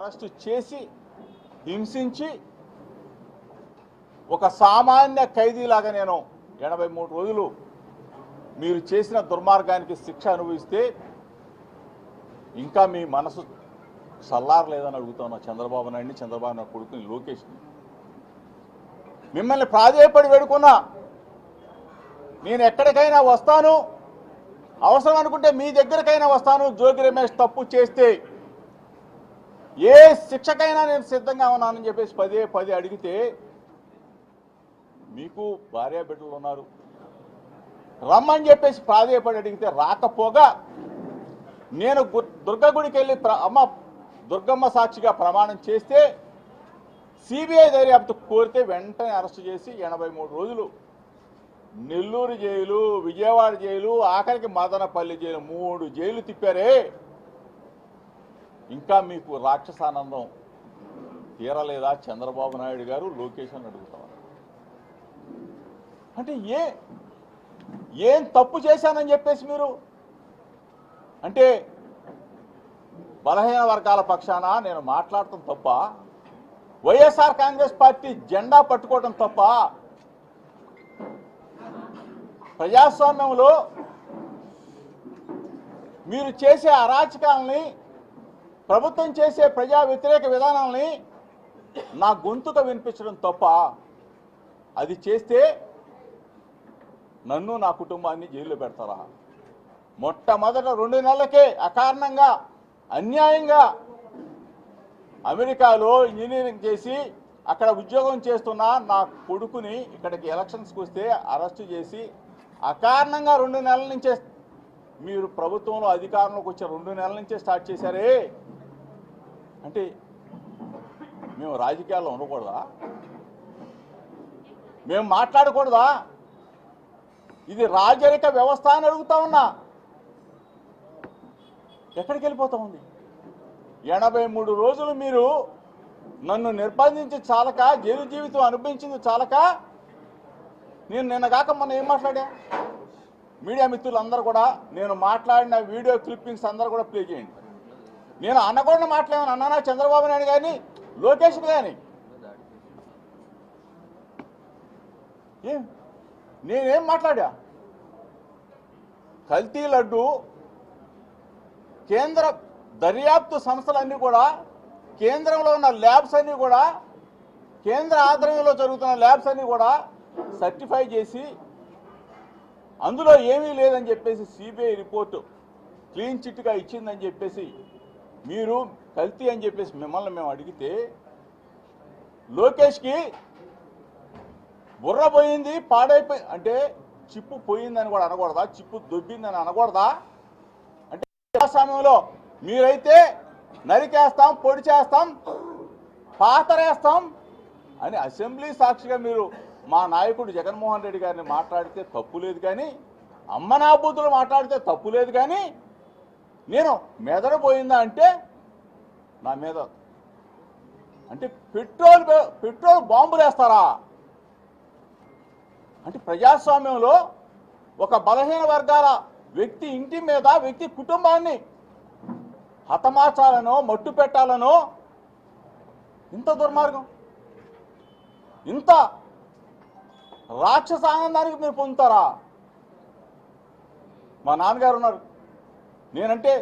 Arrest చేసి హింసించి ఒక సామాన్య ఖైదీలాగా నేను 83 రోజులు మీరు చేసిన దుర్మార్గానికి శిక్ష అనుభవిస్తే ఇంకా మీ మనసు చల్లారలేదని అడుగుతున్నా చంద్రబాబు నాయుడిని, చంద్రబాబు నాయుడు కొడుకుని లోకేష్ని. మిమ్మల్ని ప్రాధేయపడి వేడుకున్నా, నేను ఎక్కడికైనా వస్తాను, అవసరం అనుకుంటే మీ దగ్గరకైనా వస్తాను, జోగి రమేష్ తప్పు చేస్తే ఏ శిక్షకైనా నేను సిద్ధంగా ఉన్నానని చెప్పేసి పదే అడిగితే మీకు భార్య బిడ్డలు ఉన్నారు, రమ్మని చెప్పేసి ప్రాధేయపడి అడిగితే రాకపోగా నేను దుర్గగుడికి వెళ్ళి అమ్మ దుర్గమ్మ సాక్షిగా ప్రమాణం చేస్తే సిబిఐ దర్యాప్తు కోరితే వెంటనే అరెస్టు చేసి 83 రోజులు నెల్లూరు జైలు, విజయవాడ జైలు, ఆఖరికి మదనపల్లి జైలు 3 జైలు తిప్పారే. ఇంకా మీకు రాక్షసానందం తీరలేదా చంద్రబాబు నాయుడు గారు, లోకేష్ అని అడుగుతాం. అంటే ఏం తప్పు చేశానని చెప్పేసి మీరు అంటే బలహీన వర్గాల పక్షాన నేను మాట్లాడటం తప్ప, వైఎస్ఆర్ కాంగ్రెస్ పార్టీ జెండా పట్టుకోవటం తప్ప, ప్రజాస్వామ్యంలో మీరు చేసే అరాచకాలని, ప్రభుత్వం చేసే ప్రజా వ్యతిరేక విధానాలని నా గొంతుక వినిపించడం తప్ప, అది చేస్తే నన్ను నా కుటుంబాన్ని జైల్లో పెడతారా? మొట్టమొదట 2 నెలలకే అకారణంగా అన్యాయంగా అమెరికాలో ఇంజనీరింగ్ చేసి అక్కడ ఉద్యోగం చేస్తున్న నా కొడుకుని ఇక్కడికి ఎలక్షన్స్కి వస్తే అరెస్టు చేసి అకారణంగా 2 నెలల నుంచే మీరు ప్రభుత్వంలో అధికారంలోకి వచ్చే 2 నెలల నుంచే స్టార్ట్ చేశారే. అంటే మేము రాజకీయాల్లో ఉండకూడదా? మేము మాట్లాడకూడదా? ఇది రాజరిక వ్యవస్థ అని అడుగుతా ఉన్నా. ఎక్కడికి వెళ్ళిపోతా ఉంది? 83 రోజులు మీరు నన్ను నిర్బంధించి చాలక, జైలు జీవితం అనుభవించింది చాలక, నేను నిన్నగాక మొన్న ఏం మాట్లాడా? మీడియా మిత్రులందరూ కూడా నేను మాట్లాడిన వీడియో క్లిప్పింగ్స్ అందరూ కూడా ప్లే చేయండి. నేను అనకూడని మాట్లాడాను అన్నానా చంద్రబాబు నాయుడు కానీ, లోకేష్ కానీ? నేనేం మాట్లాడా? కల్తీ లడ్డు కేంద్ర దర్యాప్తు సంస్థలన్నీ కూడా, కేంద్రంలో ఉన్న ల్యాబ్స్ అన్నీ కూడా, కేంద్ర ఆధ్వర్యంలో జరుగుతున్న ల్యాబ్స్ అన్నీ కూడా సర్టిఫై చేసి అందులో ఏమీ లేదని చెప్పేసి సిబిఐ రిపోర్టు క్లీన్ చిట్గా ఇచ్చిందని చెప్పేసి మీరు కల్తీ అని చెప్పేసి మిమ్మల్ని మేము అడిగితే, లోకేష్కి బుర్ర పోయింది, పాడైపోయి అంటే చిప్పు పోయిందని కూడా అనకూడదా? చిప్పు దొబ్బిందని అనకూడదా? అంటే సమయంలో మీరైతే నరికేస్తాం, పొడి చేస్తాం, పాతరేస్తాం అని అసెంబ్లీ సాక్షిగా మీరు మా నాయకుడు జగన్మోహన్ రెడ్డి గారిని మాట్లాడితే తప్పు లేదు, కానీ అమ్మనాబూతులు మాట్లాడితే తప్పు లేదు, కానీ నేను మెదడు పోయిందా అంటే నా మీద అంటే పెట్రోల్ బాంబులు వేస్తారా? అంటే ప్రజాస్వామ్యంలో ఒక బలహీన వర్గాల వ్యక్తి ఇంటి మీద, వ్యక్తి కుటుంబాన్ని హతమార్చాలనో, మట్టు పెట్టాలనో ఇంత దుర్మార్గం, ఇంత రాక్షస ఆనందానికి మీరు పొందుతారా? మా నాన్నగారు ఉన్నారు, నేనంటే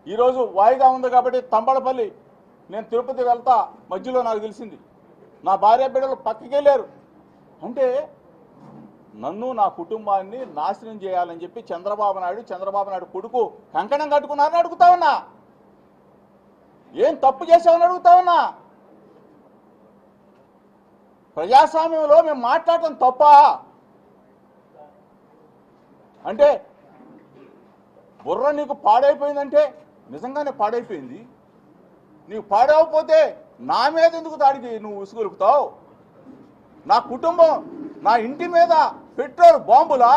ఈరోజు వాయిదా ఉంది కాబట్టి తంబడపల్లి నేను తిరుపతి వెళ్తా, మధ్యలో నాకు తెలిసింది నా భార్య బిడ్డలు పక్కకి వెళ్ళారు అంటే నన్ను, నా కుటుంబాన్ని నాశనం చేయాలని చెప్పి చంద్రబాబు నాయుడు కొడుకు కంకణం కట్టుకున్నారని అడుగుతా ఉన్నా. ఏం తప్పు చేసామని అడుగుతా ఉన్నా. ప్రజాస్వామ్యంలో మేము మాట్లాడటం తప్ప అంటే బుర్ర నీకు పాడైపోయిందంటే నిజంగానే పాడైపోయింది. నీకు పాడవకపోతే నా మీద ఎందుకు దాడికి నువ్వు ఉసుగొలుపుతావు? నా కుటుంబం, నా ఇంటి మీద పెట్రోల్ బాంబులా,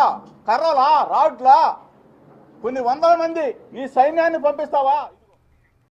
కర్రలా, రాడ్లా, కొన్ని వందల మంది నీ సైన్యాన్ని పంపిస్తావా?